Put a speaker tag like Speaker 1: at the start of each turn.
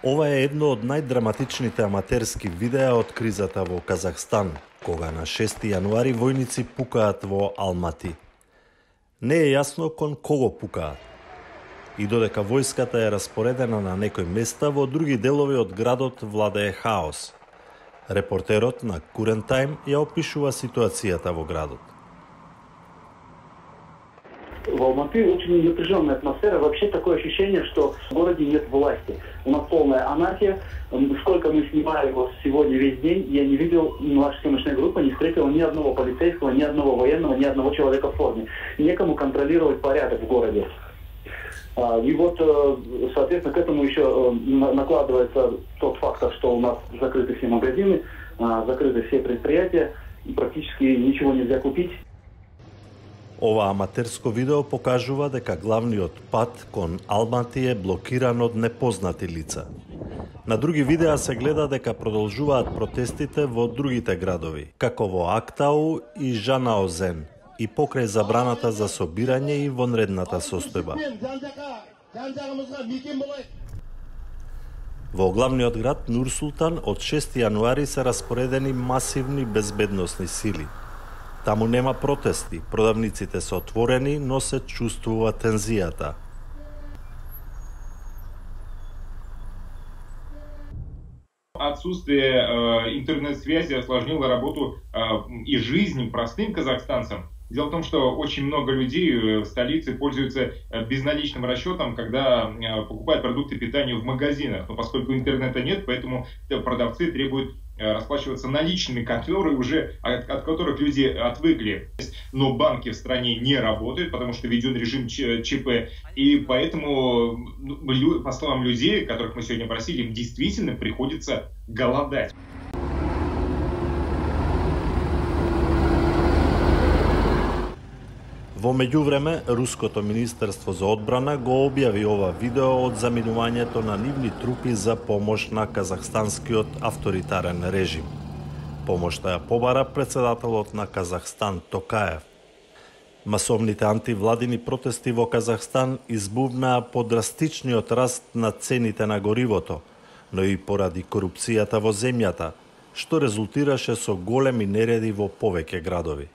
Speaker 1: Ова е едно од најдраматичните аматерски видеа од кризата во Казахстан, кога на 6 јануари војници пукаат во Алмати. Не е јасно кон кого пукаат. И додека војската е распоредена на некои места, во други делови од градот владее хаос. Репортерот на Current Time ја опишува ситуацијата во градот.
Speaker 2: В Алматы очень напряженная атмосфера. Вообще такое ощущение, что в городе нет власти. У нас полная анархия. Сколько мы снимали его сегодня весь день, я не видел, наша съемочная группа не встретила ни одного полицейского, ни одного военного, ни одного человека в форме. Некому контролировать порядок в городе. И вот, соответственно, к этому еще накладывается тот фактор, что у нас закрыты все магазины, закрыты все предприятия, и практически ничего нельзя купить.
Speaker 1: Ова аматерско видео покажува дека главниот пат кон Алмати е блокиран од непознати лица. На други видеа се гледа дека продолжуваат протестите во другите градови, како во Актау и Жанаозен, и покрај забраната за собирање и вонредната состојба. Во главниот град Нур-Султан од 6 јануари се распоредени масивни безбедносни сили. Таму нема протести, продавниците се отворени, но се чувствува тензијата.
Speaker 3: Отсутствие интернет-связи осложнило работу и жизнь простым казахстанцам. Дело в том, что очень много людей в столице пользуются безналичным расчетом, когда покупают продукты питания в магазинах. Но поскольку интернета нет, поэтому продавцы требуют расплачиваться наличными, которые уже, от которых люди отвыкли. Но банки в стране не работают, потому что введен режим ЧП. И поэтому, по словам людей, которых мы сегодня просили, им действительно приходится голодать.
Speaker 1: Во меѓувреме, Руското министерство за одбрана го објави ова видео од заминувањето на нивни трупи за помош на казахстанскиот авторитарен режим. Помошта ја побара председателот на Казахстан Токаев. Масовните антивладини протести во Казахстан избувнаа по драстичниот раст на цените на горивото, но и поради корупцијата во земјата, што резултираше со големи нереди во повеќе градови.